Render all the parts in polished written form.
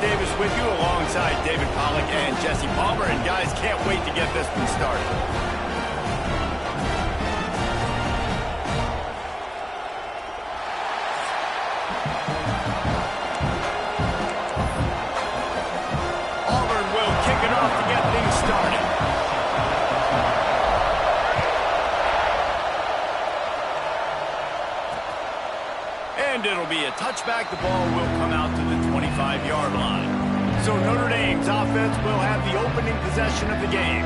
Davis with you alongside David Pollack and Jesse Palmer. And guys, can't wait to get this one started. Auburn will kick it off to get things started. And it'll be a touchback. The ball will come out to the 25-yard line. So Notre Dame's offense will have the opening possession of the game.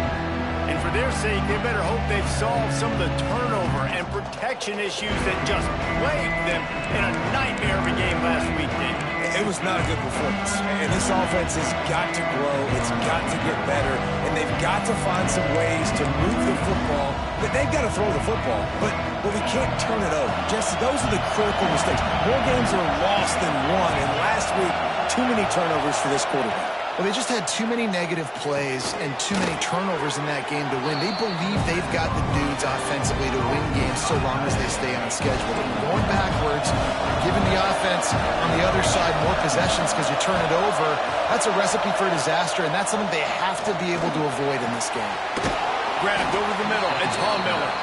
And for their sake, they better hope they've solved some of the turnover and protection issues that just plagued them in a nightmare of a game last week, Dave. It was not a good performance. And this offense has got to grow. It's got to get better. And they've got to find some ways to move the football. They've got to throw the football. But we can't turn it over. Jesse, those are the critical mistakes. More games are lost than won. And last week, too many turnovers for this quarterback. Well, they just had too many negative plays and too many turnovers in that game to win. They believe they've got the dudes offensively to win games so long as they stay on schedule. But going backwards, giving the offense on the other side more possessions because you turn it over, that's a recipe for disaster, and that's something they have to be able to avoid in this game. Grabbed over the middle. It's Von Miller.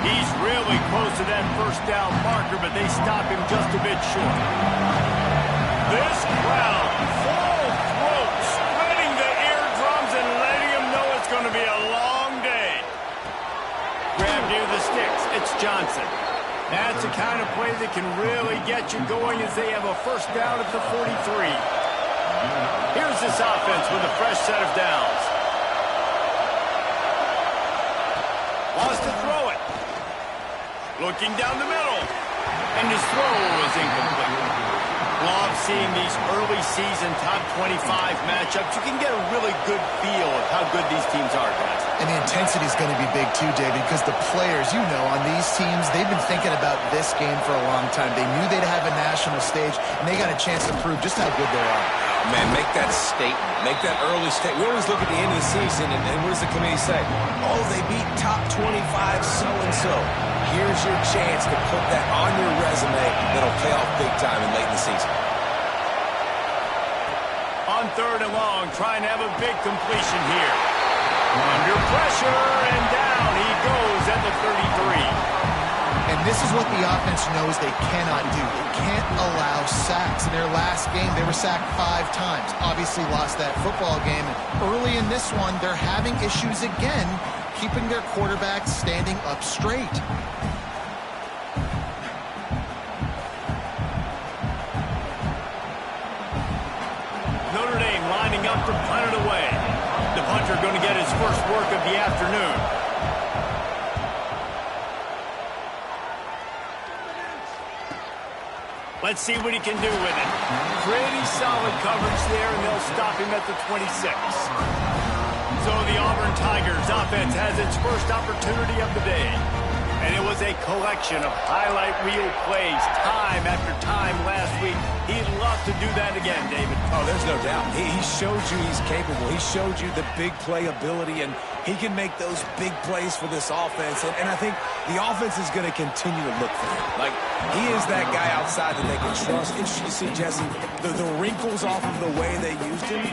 He's really close to that first down marker, but they stop him just a bit short. This crowd, full throat, spreading the eardrums and letting them know it's going to be a long day. Grab near the sticks. It's Johnson. That's the kind of play that can really get you going as they have a first down at the 43. Here's this offense with a fresh set of downs. Wants to throw it. Looking down the middle. And his throw is incomplete. Love seeing these early season top 25 matchups. You can get a really good feel of how good these teams are, guys. And the intensity is going to be big too, David, because the players, you know, on these teams, they've been thinking about this game for a long time. They knew they'd have a national stage, and they got a chance to prove just how good they are. Man, make that statement. Make that early statement. We always look at the end of the season, and what does the committee say? Oh, they beat top 25 so-and-so. Here's your chance to put that on your resume that'll pay off big time and late in the season. On third and long, trying to have a big completion here. Under pressure, and down he goes at the 33. And this is what the offense knows they cannot do. They can't allow sacks. In their last game, they were sacked 5 times. Obviously lost that football game. And early in this one, they're having issues again, keeping their quarterback standing up straight. Notre Dame lining up to punt it away. The punter going to get his first work of the afternoon. Let's see what he can do with it. Pretty solid coverage there, and they'll stop him at the 26. So the Auburn Tigers offense has its first opportunity of the day. And it was a collection of highlight reel plays time after time last week. He'd love to do that again, David. Oh, there's no doubt. He showed you he's capable. He showed you the big play ability, and he can make those big plays for this offense. And I think the offense is going to continue to look for him. Like, he is that guy outside that they can trust. Interesting to see, Jesse, the wrinkles off of the way they used him,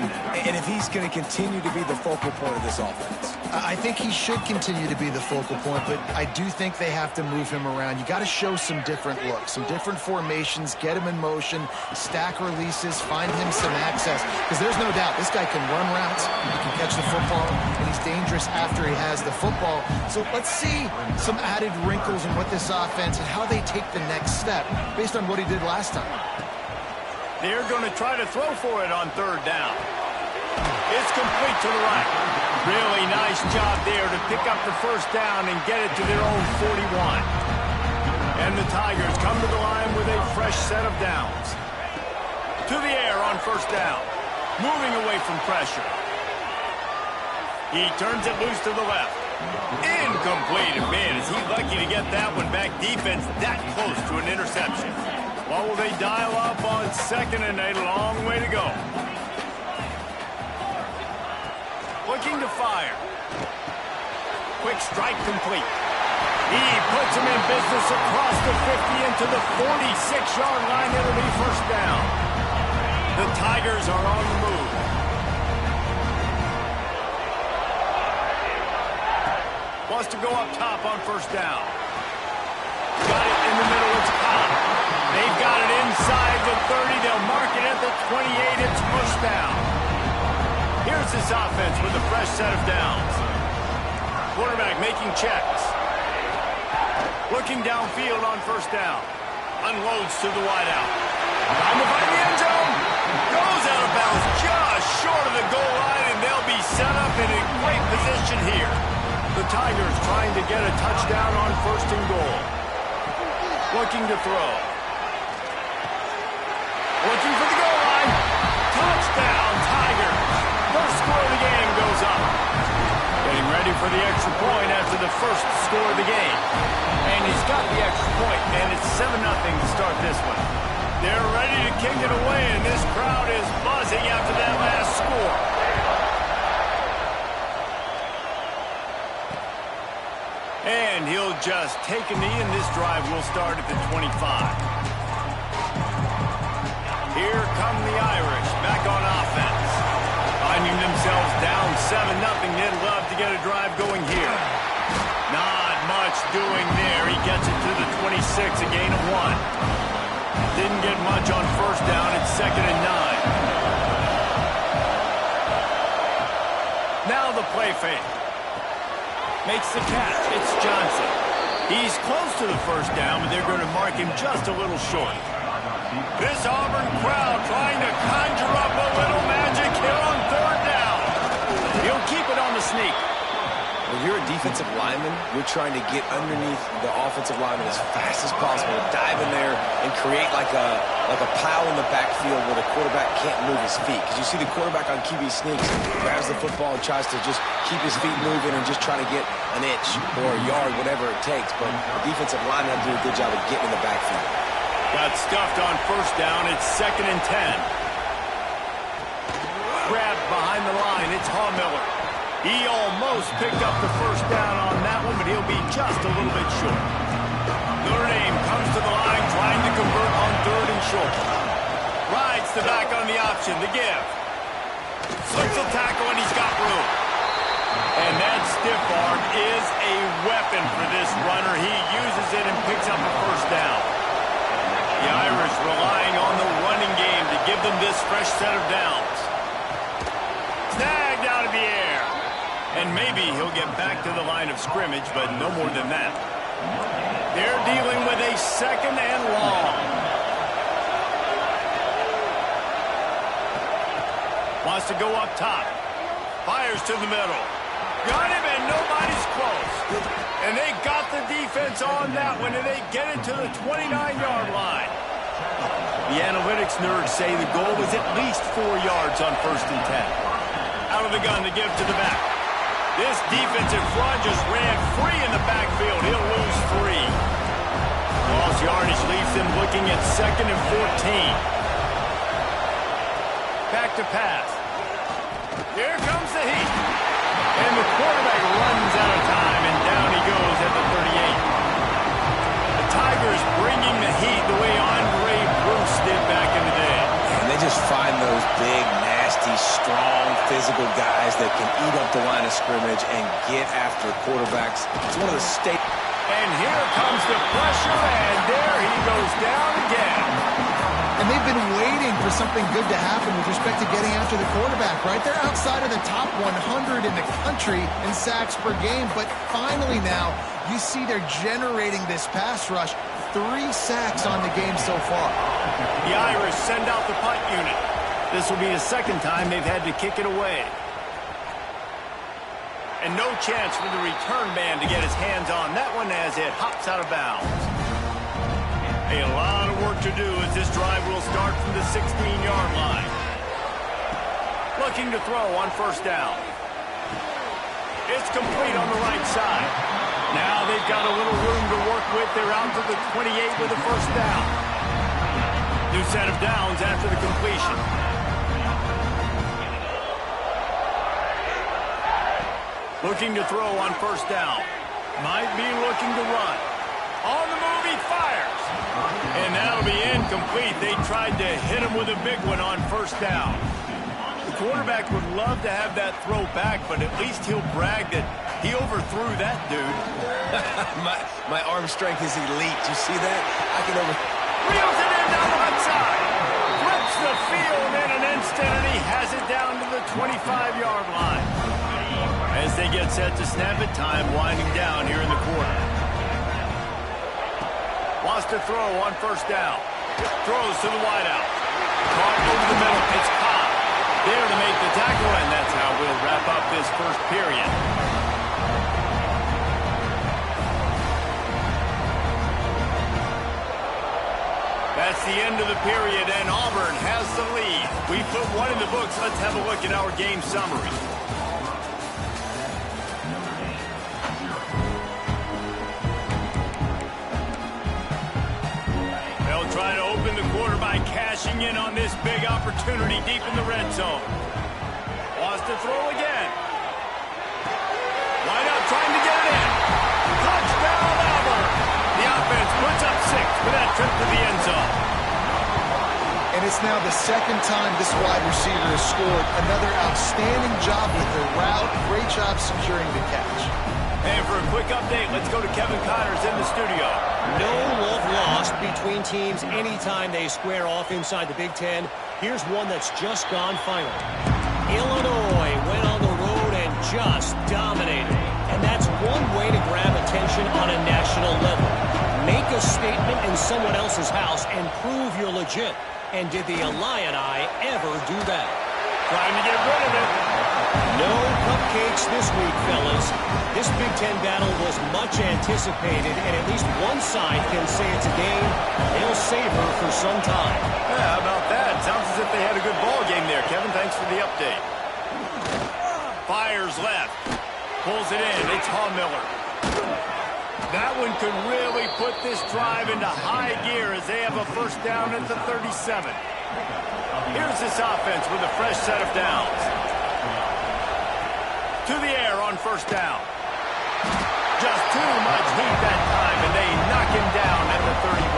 and if he's going to continue to be the focal point of this offense. I think he should continue to be the focal point, but I do think they have to move him around. You got to show some different looks, some different formations, get him in motion, stack releases, find him some access, because there's no doubt this guy can run routes, he can catch the football, and he's dangerous after he has the football. So let's see some added wrinkles in what this offense and how they take the next step based on what he did last time. They're going to try to throw for it on third down. It's complete to the right. Really nice job there to pick up the first down and get it to their own 41. And the Tigers come to the line with a fresh set of downs. To the air on first down. Moving away from pressure. He turns it loose to the left. Incomplete. And man, is he lucky to get that one back. Defense that close to an interception. What will they dial up on second and a long way to go? Looking to fire. Quick strike complete. He puts him in business across the 50 into the 46-yard line. It'll be first down. The Tigers are on the move. Wants to go up top on first down. Got it in the middle. It's Cobb. They've got it inside the 30. They'll mark it at the 28. It's pushed down. Here's this offense with a fresh set of downs. Quarterback making checks. Looking downfield on first down. Unloads to the wideout. Time to find the end zone. Goes out of bounds just short of the goal line, and they'll be set up in a great position here. The Tigers trying to get a touchdown on first and goal. Looking to throw. Looking for the goal line. Touchdown, Tigers. First score of the game goes up. Getting ready for the extra point after the first score of the game. And he's got the extra point, and it's 7-0 to start this one. They're ready to kick it away, and this crowd is buzzing after that last score. And he'll just take a knee, and this drive will start at the 25. Here come the Irish, back on offense. Finding themselves down 7-0, they'd love to get a drive going here. Not much doing there. He gets it to the 26, a gain of 1. Didn't get much on first down. It's 2nd and 9. Now the play fake. Makes the catch. It's Johnson. He's close to the first down, but they're going to mark him just a little short. This Auburn crowd trying to conjure up a little magic here on third down. He'll keep it on the sneak. When you're a defensive lineman, you're trying to get underneath the offensive lineman as fast as possible, dive in there and create like a pile in the backfield where the quarterback can't move his feet. Because you see the quarterback on QB sneaks, grabs the football and tries to just keep his feet moving and just try to get an inch or a yard, whatever it takes. But the defensive lineman do a good job of getting in the backfield. Got stuffed on first down. It's 2nd and 10. Grabbed behind the line. It's Hawmiller. He almost picked up the first down on that one, but he'll be just a little bit short. Notre Dame comes to the line, trying to convert on 3rd and short. Rides the back on the option, the give. Slips a tackle, and he's got room. And that stiff arm is a weapon for this runner. He uses it and picks up a first down. The Irish relying on the running game to give them this fresh set of downs. Snagged out of the air. And maybe he'll get back to the line of scrimmage, but no more than that. They're dealing with a 2nd and long. Wants to go up top. Fires to the middle. Got him, and nobody's close. And they got the defense on that one, and they get it to the 29-yard line. The analytics nerds say the goal was at least 4 yards on 1st and 10. Out of the gun to give to the back. This defensive front just ran free in the backfield. He'll lose 3. Lost yardage leaves him looking at 2nd and 14. Back to pass. Here comes the heat. And the quarterback runs out of time, and down he goes at the 38. The Tigers bringing the heat the way Andre Bruce did back in the day. And they just find those big, nasty, strong, physical guys that can eat up the line of scrimmage and get after quarterbacks. It's one of the state. And here comes the pressure, and there he goes down again. And they've been waiting for something good to happen with respect to getting after the quarterback, right? They're outside of the top 100 in the country in sacks per game, but finally now you see they're generating this pass rush. 3 sacks on the game so far. The Irish send out the punt unit. This will be the 2nd time they've had to kick it away. And no chance for the return man to get his hands on that one as it hops out of bounds. A lot of work to do as this drive will start from the 16-yard line. Looking to throw on first down. It's complete on the right side. Now they've got a little room to work with. They're out to the 28 with a first down. New set of downs after the completion. Looking to throw on first down. Might be looking to run. On the move, he fires. And that'll be incomplete. They tried tried to hit him with a big one on first down. The quarterback would love to have that throw back, but at least he'll brag that he overthrew that dude. my arm strength is elite. You see that? I can Reels it in down the left side. Flips the field in an instant, and he has it down to the 25-yard line. As they get set to snap it, time winding down here in the quarter. Wants to throw on first down. Throws to the wideout. Caught over the middle. It's caught. There to make the tackle, and that's how we'll wrap up this first period. That's the end of the period, and Auburn has the lead. We put one in the books. Let's have a look at our game summary. They'll try to open the quarter by cashing in on this big opportunity deep in the red zone. Wants to throw again. Why not trying to get it in? Touchdown, Auburn! The offense puts up 6 for that trip to the end zone. And it's now the second time this wide receiver has scored. Another outstanding job with the route. Great job securing the catch. And for a quick update, let's go to Kevin Connors in the studio. No love lost between teams anytime they square off inside the Big Ten. Here's one that's just gone final. Illinois went on the road and just dominated. And that's one way to grab attention on a national level. Make a statement in someone else's house and prove you're legit. And did the Illini ever do that? Trying to get rid of it. No cupcakes this week, fellas. This Big Ten battle was much anticipated, and at least one side can say it's a game they'll savor for some time. Yeah, how about that? Sounds as if they had a good ball game there, Kevin. Thanks for the update. Fires left. Pulls it in. It's Miller. That one could really put this drive into high gear as they have a first down at the 37. Here's this offense with a fresh set of downs. To the air on first down. Just too much heat that time, and they knock him down at the 31.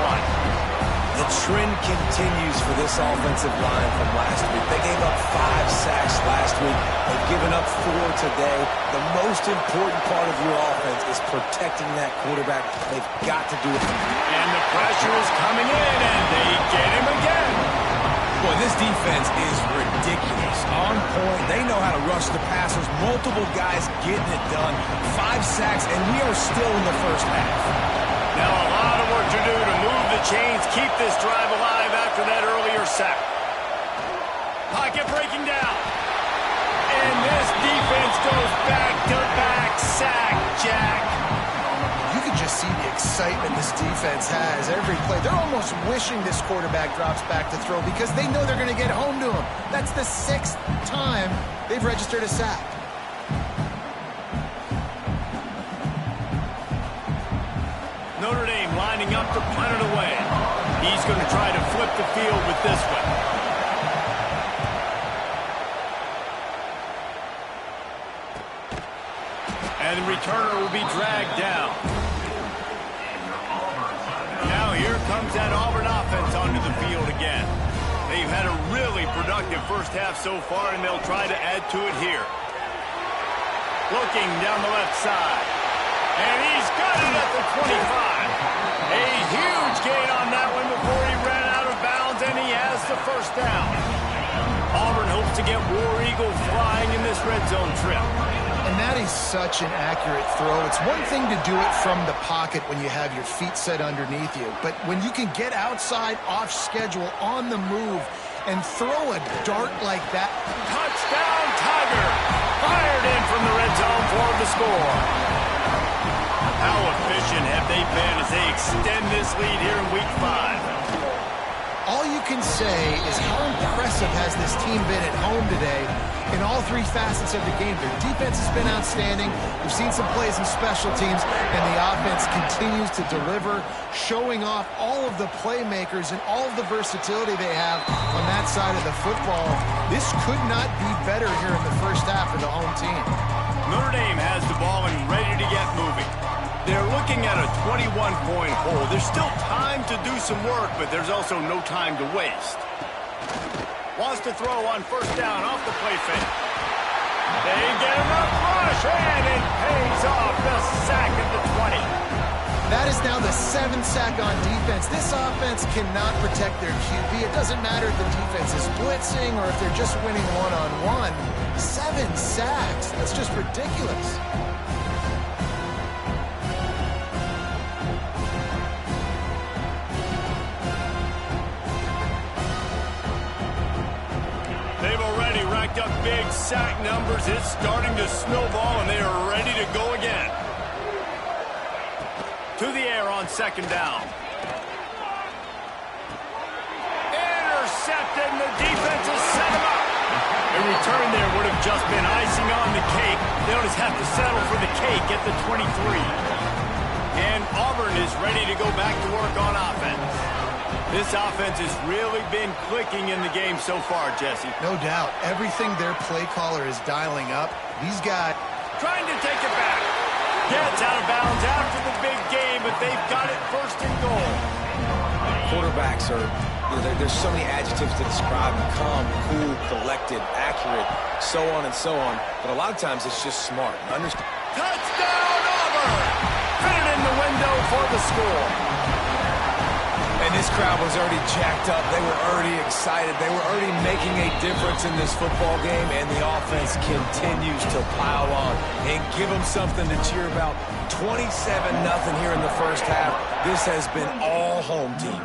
The trend continues for this offensive line from last week. They gave up 5 sacks last week. They've given up 4 today. The most important part of your offense is protecting that quarterback. They've got to do it. And the pressure is coming in, and they get him again. Boy, this defense is ridiculous. On point. They know how to rush the passers. Multiple guys getting it done. 5 sacks, and we are still in the first half. Now a lot of work to do to move the chains, keep this drive alive after that earlier sack. Pocket breaking down. And this defense goes back-to-back sack, Jack. You can just see the excitement this defense has every play. They're almost wishing this quarterback drops back to throw because they know they're going to get home to him. That's the 6th time they've registered a sack. Notre Dame lining up to punt it away. He's going to try to flip the field with this one. And the returner will be dragged down. Now here comes that Auburn offense onto the field again. They've had a really productive first half so far, and they'll try to add to it here. Looking down the left side. And he's got it at the 25. A huge gain on that one before he ran out of bounds, and he has the first down. Auburn hopes to get War Eagle flying in this red zone trip. And that is such an accurate throw. It's one thing to do it from the pocket when you have your feet set underneath you, but when you can get outside, off schedule, on the move, and throw a dart like that. Touchdown, Tiger! Fired in from the red zone for the score. How efficient have they been as they extend this lead here in Week 5? All you can say is how impressive has this team been at home today in all 3 facets of the game. Their defense has been outstanding. We've seen some plays in special teams, and the offense continues to deliver, showing off all of the playmakers and all of the versatility they have on that side of the football. This could not be better here in the first half for the home team. Notre Dame has the ball and ready to get moving. They're looking at a 21-point hole. There's still time to do some work, but there's also no time to waste. Wants to throw on first down off the play fake. They get him a rush, and it pays off. The sack at the 20. That is now the 7th sack on defense. This offense cannot protect their QB. It doesn't matter if the defense is blitzing or if they're just winning one-on-one. 7 sacks. That's just ridiculous. They've already racked up big sack numbers. It's starting to snowball, and they are ready to go again. To the air on second down. Intercepted, and the defense has set him up. A return there would have just been icing on the cake. They'll just have to settle for the cake at the 23. And Auburn is ready to go back to work on offense. This offense has really been clicking in the game so far, Jesse. No doubt. Everything their play caller is dialing up, these guys Trying to take it back. Gets out of bounds after the big game, but they've got it first and goal. Quarterbacks are, there's so many adjectives to describe them: calm, cool, collected, accurate, so on and so on. But a lot of times it's just smart. Touchdown, Auburn! Fit it in the window for the score. And this crowd was already jacked up. They were already excited. They were already making a difference in this football game, and the offense continues to pile on and give them something to cheer about. 27-0 here in the first half. This has been all home team.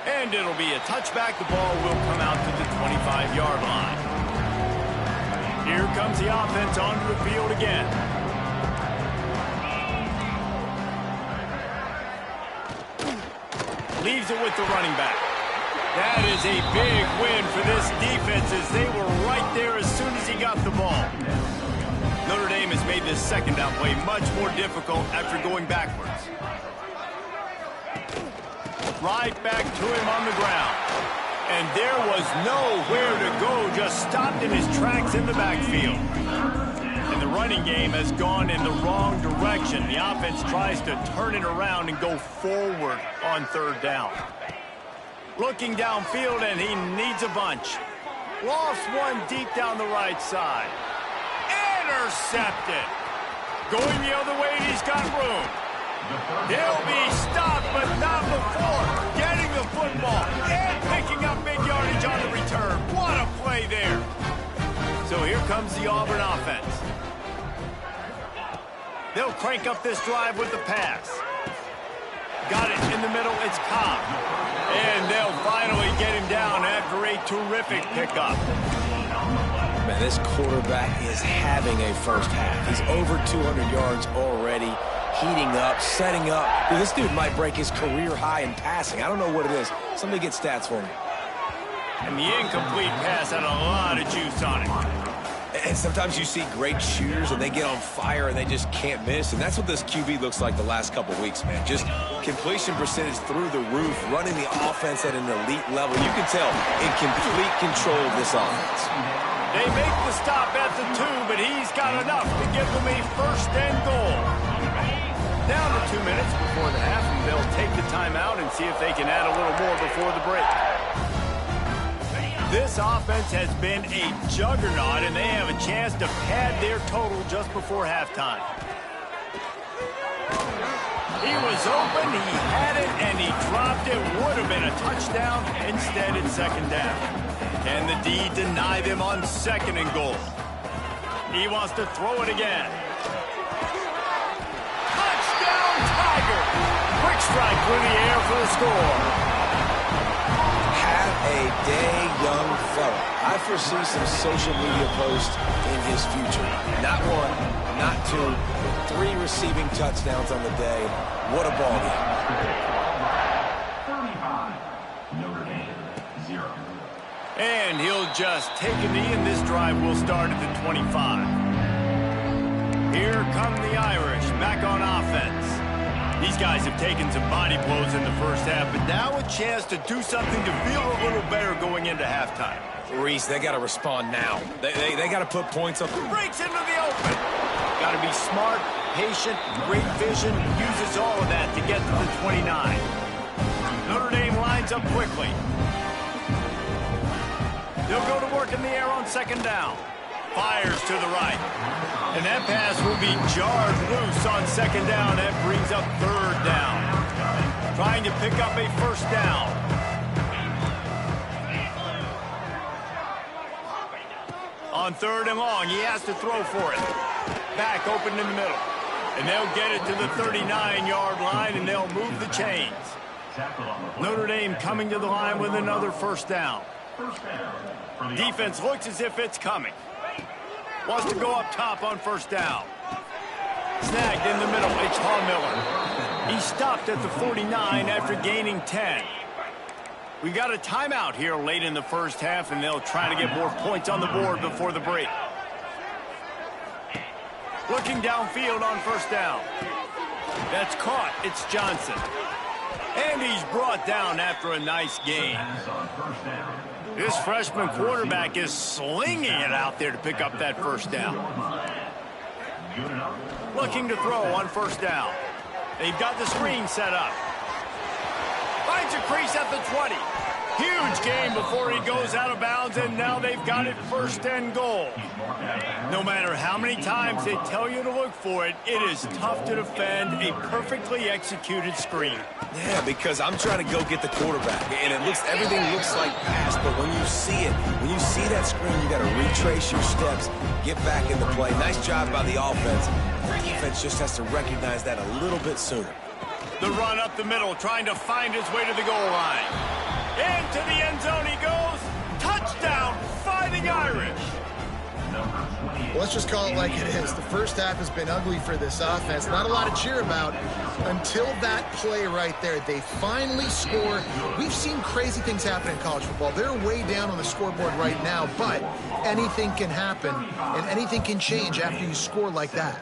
And it'll be a touchback. The ball will come out to the 25-yard line. Here comes the offense onto the field again. Leaves it with the running back. That is a big win for this defense, as they were right there as soon as he got the ball. Notre Dame has made this second down play much more difficult after going backwards. Right back to him on the ground. And there was nowhere to go, just stopped in his tracks in the backfield. And the running game has gone in the wrong direction. The offense tries to turn it around and go forward on third down. Looking downfield, and he needs a bunch. Lost one deep down the right side. Intercepted. Going the other way, and he's got room. He'll be stopped, but not before getting the football and picking up big yardage on the return. What a play there. So here comes the Auburn offense. They'll crank up this drive with the pass. Got it in the middle. It's Cobb. And they'll finally get him down after a terrific pickup. Man, this quarterback is having a first half. He's over 200 yards already, heating up, setting up. Dude, this dude might break his career high in passing. I don't know what it is. Somebody get stats for me. And the incomplete pass had a lot of juice on it. And sometimes you see great shooters and they get on fire and they just can't miss. And that's what this QB looks like the last couple weeks, man. Just completion percentage through the roof, running the offense at an elite level. You can tell in complete control of this offense. They make the stop at the 2, but he's got enough to give them a first and goal. Down to 2 minutes before the half, and they'll take the timeout and see if they can add a little more before the break. This offense has been a juggernaut, and they have a chance to pad their total just before halftime. He was open, he had it, and he dropped it. Would have been a touchdown. Instead, it's second down. Can the D deny them on second and goal? He wants to throw it again. Touchdown, Tiger! Quick strike through the air for the score. Have a day, young fella. I foresee some social media posts in his future. Not one, not two, but 3 receiving touchdowns on the day. What a ball game. And he'll just take a knee, and this drive will start at the 25. Here come the Irish, back on offense. These guys have taken some body blows in the first half, but now a chance to do something to feel a little better going into halftime. Reese, they got to respond now. They got to put points up. Breaks into the open. Got to be smart, patient, great vision, uses all of that to get to the 29. Notre Dame lines lines up quickly. They'll go to work in the air on second down. Fires to the right. And that pass will be jarred loose on second down. That brings up third down. Trying to pick up a first down. On third and long, he has to throw for it. Back open in the middle. And they'll get it to the 39-yard line, and they'll move the chains. Notre Dame coming to the line with another first down. Defense looks as if it's coming. Wants to go up top on first down. Snagged in the middle. It's Miller. He stopped at the 49 after gaining 10. We got a timeout here late in the first half, and they'll try to get more points on the board before the break. Looking downfield on first down. That's caught. It's Johnson. And he's brought down after a nice gain. This freshman quarterback is slinging it out there to pick up that first down. Looking to throw on first down. They've got the screen set up. Finds a crease at the 20. Huge gain before he goes out of bounds, and now they've got it first and goal. No matter how many times they tell you to look for it, it is tough to defend a perfectly executed screen. Yeah, because I'm trying to go get the quarterback, and everything looks like pass, but when you see it, when you see that screen, you got to retrace your steps, get back into play. Nice job by the offense. The defense just has to recognize that a little bit sooner. The run up the middle, trying to find his way to the goal line. Into the end zone he goes. Touchdown, Fighting Irish. Well, let's just call it like it is. The first half has been ugly for this offense. Not a lot to cheer about until that play right there. They finally score. We've seen crazy things happen in college football. They're way down on the scoreboard right now, but anything can happen, and anything can change after you score like that.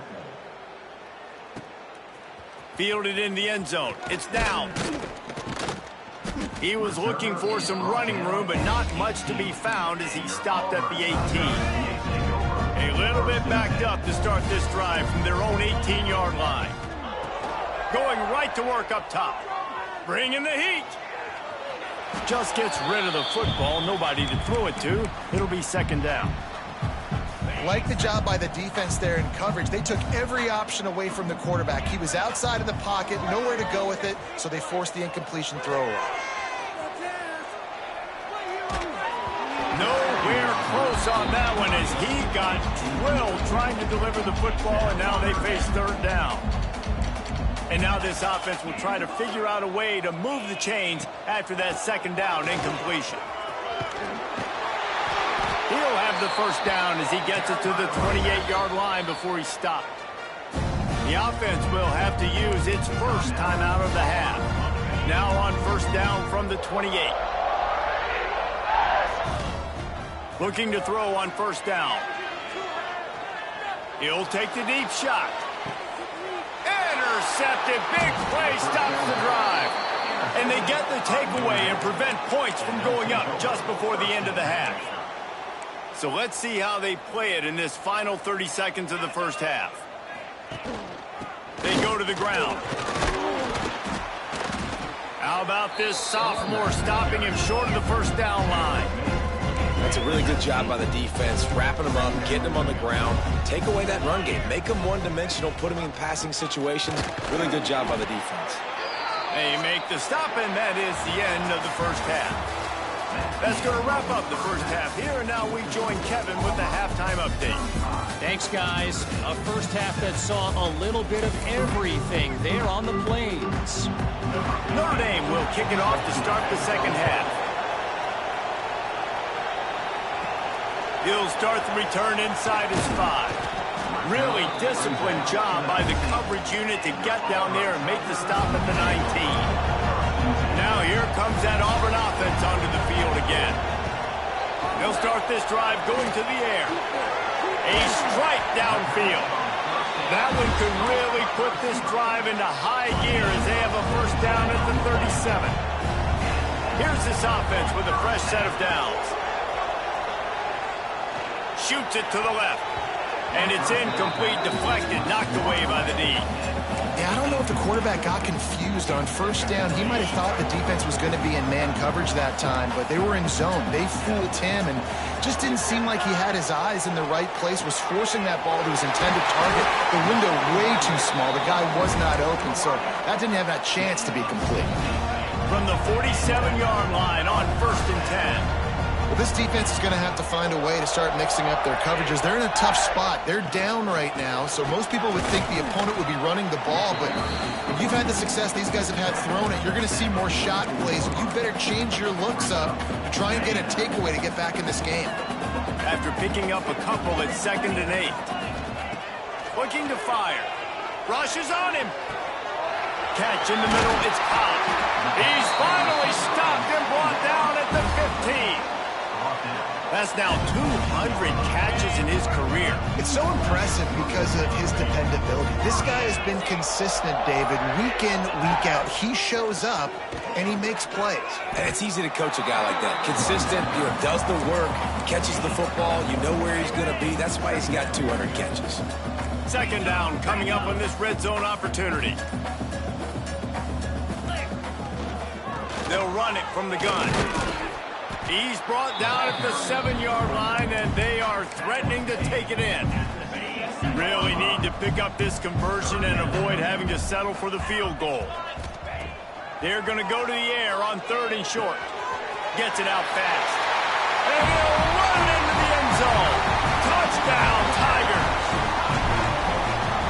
Fielded in the end zone. It's down. He was looking for some running room, but not much to be found as he stopped at the 18. A little bit backed up to start this drive from their own 18-yard line. Going right to work up top. Bringing the heat. Just gets rid of the football. Nobody to throw it to. It'll be second down. Like the job by the defense there in coverage. They took every option away from the quarterback. He was outside of the pocket, nowhere to go with it, so they forced the incompletion throw away. Nowhere close on that one as he got drilled trying to deliver the football, and now they face third down. And now this offense will try to figure out a way to move the chains after that second down incompletion. He'll have the first down as he gets it to the 28-yard line before he stopped. The offense will have to use its first timeout of the half. Now on first down from the 28. Looking to throw on first down. He'll take the deep shot. Intercepted. Big play stops the drive. And they get the takeaway and prevent points from going up just before the end of the half. So let's see how they play it in this final 30 seconds of the first half. They go to the ground. How about this sophomore stopping him short of the first down line? That's a really good job by the defense, wrapping them up, getting them on the ground. Take away that run game. Make them one-dimensional, put them in passing situations. Really good job by the defense. They make the stop, and that is the end of the first half. That's going to wrap up the first half here, and now we join Kevin with the halftime update. Thanks, guys. A first half that saw a little bit of everything there on the Plains. Notre Dame will kick it off to start the second half. He'll start the return inside his 5. Really disciplined job by the coverage unit to get down there and make the stop at the 19. Now here comes that Auburn offense onto the field again. They'll start this drive going to the air. A strike downfield. That one could really put this drive into high gear as they have a first down at the 37. Here's this offense with a fresh set of downs. Shoots it to the left. And it's incomplete, deflected, knocked away by the D. Yeah, I don't know if the quarterback got confused on first down. He might have thought the defense was going to be in man coverage that time, but they were in zone. They fooled him and just didn't seem like he had his eyes in the right place, was forcing that ball to his intended target. The window way too small. The guy was not open, so that didn't have that chance to be complete. From the 47-yard line on 1st and 10. Well, this defense is going to have to find a way to start mixing up their coverages. They're in a tough spot. They're down right now, so most people would think the opponent would be running the ball, but if you've had the success these guys have had throwing it, you're going to see more shot plays. You better change your looks up to try and get a takeaway to get back in this game. After picking up a couple at 2nd and 8. Looking to fire. Rushes on him. Catch in the middle. It's Cobb. He's finally stopped and brought down at the 15. That's now 200 catches in his career. It's so impressive because of his dependability. This guy has been consistent, David, week in, week out. He shows up, and he makes plays. And it's easy to coach a guy like that. Consistent, does the work, catches the football, you know where he's going to be. That's why he's got 200 catches. 2nd down coming up on this red zone opportunity. They'll run it from the gun. He's brought down at the 7-yard line, and they are threatening to take it in. Really need to pick up this conversion and avoid having to settle for the field goal. They're going to go to the air on 3rd and short. Gets it out fast. And he'll run into the end zone. Touchdown, Tigers.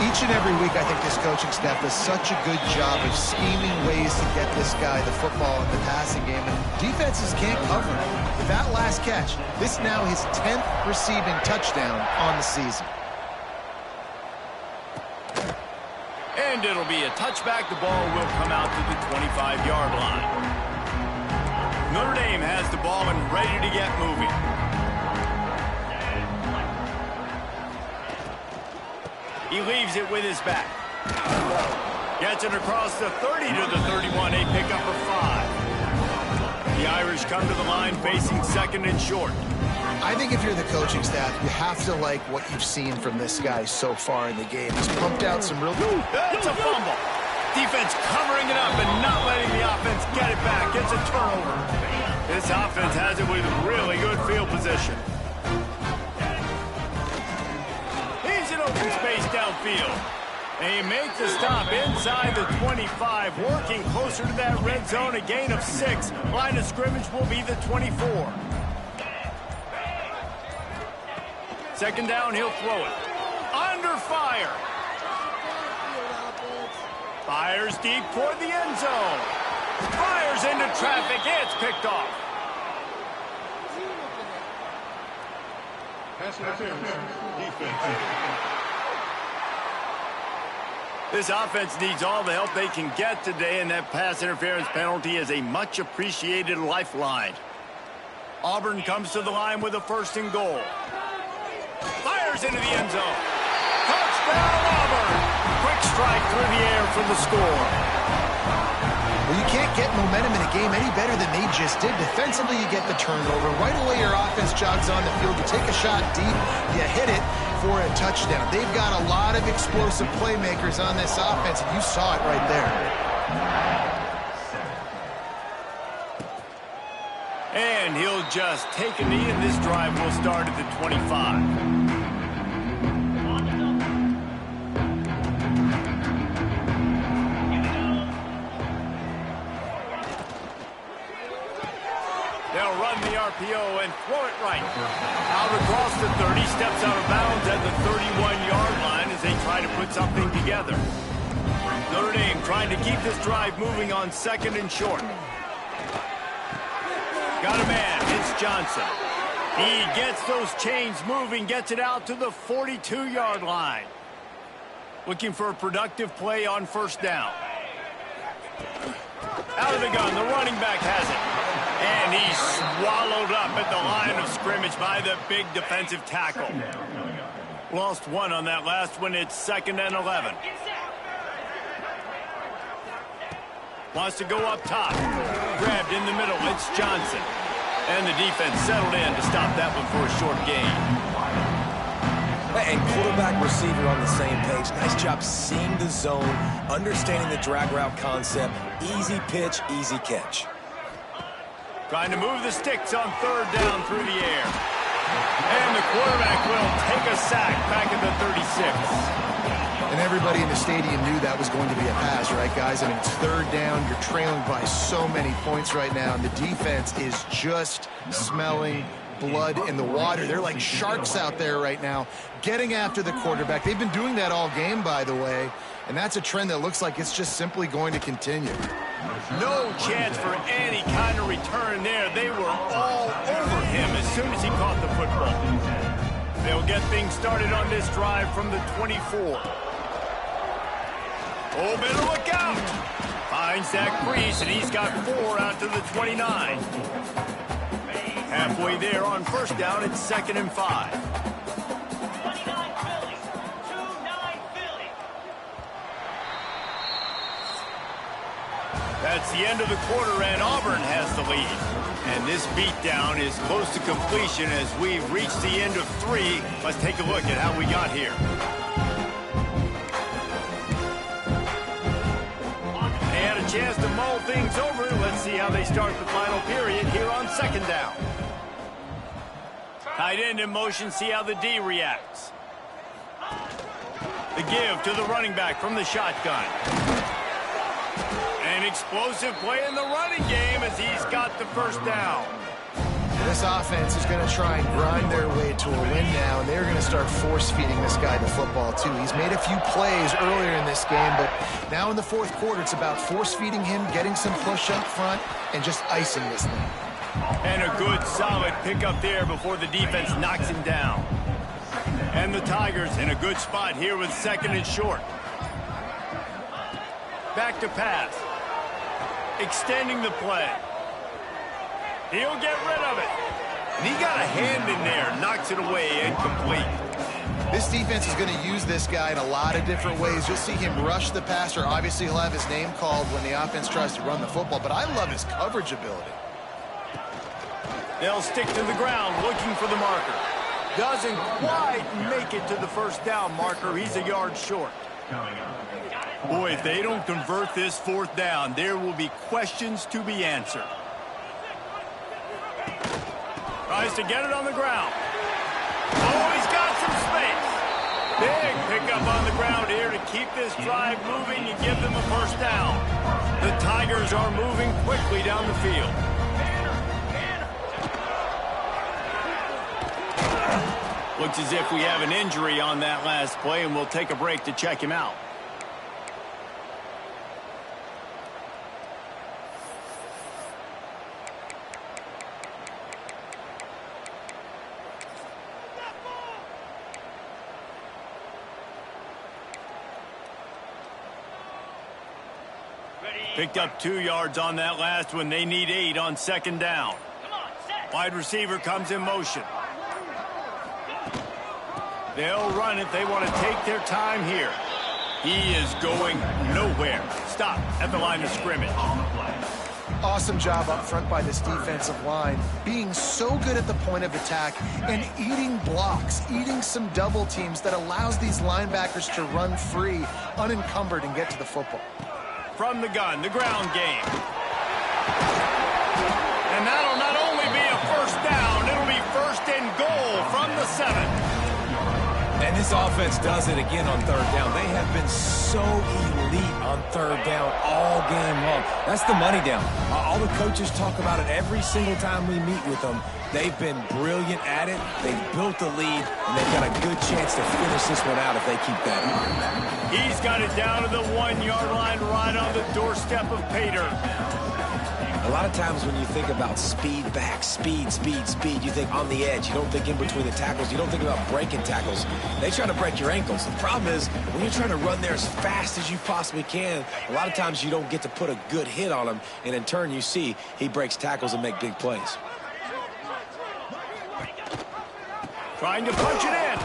Each and every week, I think this coaching staff does such a good job of scheming ways to get this guy the football in the passing game, and defenses can't cover him. With that last catch, this now his 10th receiving touchdown on the season. And it'll be a touchback. The ball will come out to the 25-yard line. Notre Dame has the ball and ready to get moving. He leaves it with his back. Gets it across the 30 to the 31. A pickup of 5. The Irish come to the line facing 2nd and short. I think if you're the coaching staff, you have to like what you've seen from this guy so far in the game. He's pumped out some real... It's a fumble. Defense covering it up and not letting the offense get it back. It's a turnover. This offense has it with really good field position. Open space downfield. And he makes the stop inside the 25, working closer to that red zone, a gain of 6. Line of scrimmage will be the 24. 2nd down, he'll throw it. Under fire. Fires deep toward the end zone. Fires into traffic. It's picked off. This offense needs all the help they can get today, and that pass interference penalty is a much appreciated lifeline. Auburn comes to the line with a 1st and goal. Fires into the end zone. Touchdown, Auburn! Quick strike through the air for the score. Well, you can't get momentum in a game any better than they just did. Defensively, you get the turnover. Right away, your offense jogs on the field. You take a shot deep, you hit it for a touchdown. They've got a lot of explosive playmakers on this offense, and you saw it right there. And he'll just take a knee, and this drive will start at the 25. They'll run the RPO and throw it right. Out across the 30, steps out of bounds at the 31-yard line as they try to put something together. Notre Dame trying to keep this drive moving on 2nd and short. Got a man, it's Johnson. He gets those chains moving, gets it out to the 42-yard line. Looking for a productive play on 1st down. Out of the gun, the running back has it. And he's swallowed up at the line of scrimmage by the big defensive tackle. Lost 1 on that last one. It's 2nd and 11. Wants to go up top. Grabbed in the middle. It's Johnson. And the defense settled in to stop that one for a short gain. And quarterback, receiver on the same page. Nice job seeing the zone, understanding the drag route concept. Easy pitch, easy catch. Trying to move the sticks on third down through the air. And the quarterback will take a sack back at the 36. And everybody in the stadium knew that was going to be a pass, right, guys? I mean, it's third down. You're trailing by so many points right now, and the defense is just smelling blood in the water. They're like sharks out there right now, getting after the quarterback. They've been doing that all game, by the way, and that's a trend that looks like it's just simply going to continue. No chance for any kind of return there. They were all over him as soon as he caught the football. They'll get things started on this drive from the 24. Oh, better look out. Finds that crease, and he's got 4 out to the 29. Halfway there on first down, it's 2nd and 5. That's the end of the quarter, and Auburn has the lead. And this beatdown is close to completion as we've reached the end of 3. Let's take a look at how we got here. They had a chance to mull things over. Let's see how they start the final period here on 2nd down. Tight end in motion, see how the D reacts. The give to the running back from the shotgun. An explosive play in the running game as he's got the first down. This offense is going to try and grind their way to a win now, and they're going to start force-feeding this guy the football, too. He's made a few plays earlier in this game, but now in the fourth quarter, it's about force-feeding him, getting some push up front, and just icing this thing. And a good, solid pickup there before the defense knocks him down. And the Tigers in a good spot here with 2nd and short. Back to pass. Extending the play. He'll get rid of it. And he got a hand in there, knocks it away, incomplete. This defense is going to use this guy in a lot of different ways. You'll see him rush the passer. Obviously, he'll have his name called when the offense tries to run the football, but I love his coverage ability. They'll stick to the ground looking for the marker. Doesn't quite make it to the first down marker. He's a yard short. Boy, if they don't convert this 4th down, there will be questions to be answered. Tries to get it on the ground. Oh, he's got some space. Big pickup on the ground here to keep this drive moving and give them a first down. The Tigers are moving quickly down the field. Looks as if we have an injury on that last play, and we'll take a break to check him out. Picked up 2 yards on that last one. They need 8 on 2nd down. Wide receiver comes in motion. They'll run it. They want to take their time here. He is going nowhere. Stop at the line of scrimmage. Awesome job up front by this defensive line, being so good at the point of attack and eating blocks, eating some double teams that allows these linebackers to run free, unencumbered, and get to the football. From the gun, the ground game. And that'll not only be a first down, it'll be 1st and goal from the 7. And this offense does it again on 3rd down. They have been so elite on 3rd down all game long. That's the money down. All the coaches talk about it every single time we meet with them. They've been brilliant at it. They've built the lead, and they've got a good chance to finish this one out if they keep that up. He's got it down to the 1-yard line right on the doorstep of Pater. A lot of times when you think about speed back, speed, you think on the edge. You don't think in between the tackles. You don't think about breaking tackles. They try to break your ankles. The problem is when you're trying to run there as fast as you possibly can, a lot of times you don't get to put a good hit on him, and in turn you see he breaks tackles and make big plays. Trying to punch it in.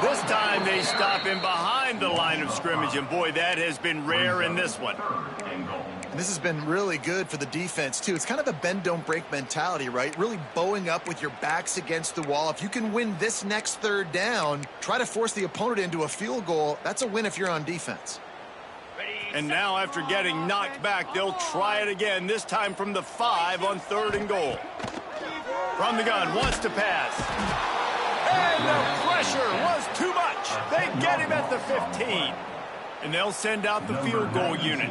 This time they stop him behind the line of scrimmage, and boy, that has been rare in this one. This has been really good for the defense, too. It's kind of a bend-don't-break mentality, right? Really bowing up with your backs against the wall. If you can win this next third down, try to force the opponent into a field goal. That's a win if you're on defense. And now after getting knocked back, they'll try it again, this time from the 5 on 3rd and goal. From the gun, wants to pass. And the pressure was too much. They get him at the 15. And they'll send out the field goal unit.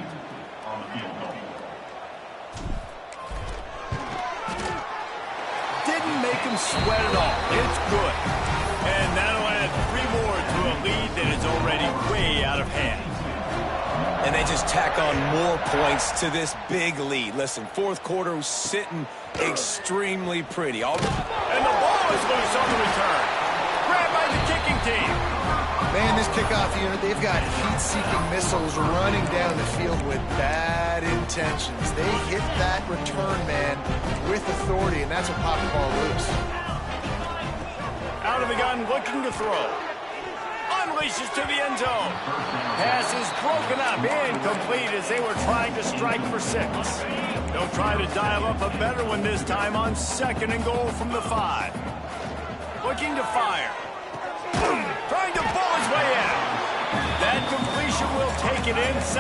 Didn't make him sweat at all. It's good. And that'll add 3 more to a lead that is already way out of hand. And they just tack on more points to this big lead. Listen, 4th quarter was sitting extremely pretty. And the ball is loose on the return. Grabbed by the kicking team. Man, this kickoff unit, they've got heat-seeking missiles running down the field with bad intentions. They hit that return man with authority, and that's what popped the ball loose. Out of the gun, looking to throw. Unleashes to the end zone. Pass is broken up, incomplete as they were trying to strike for 6. They'll try to dial up a better one this time on 2nd and goal from the 5. Looking to fire. Trying to ball his way out. That completion will take it inside.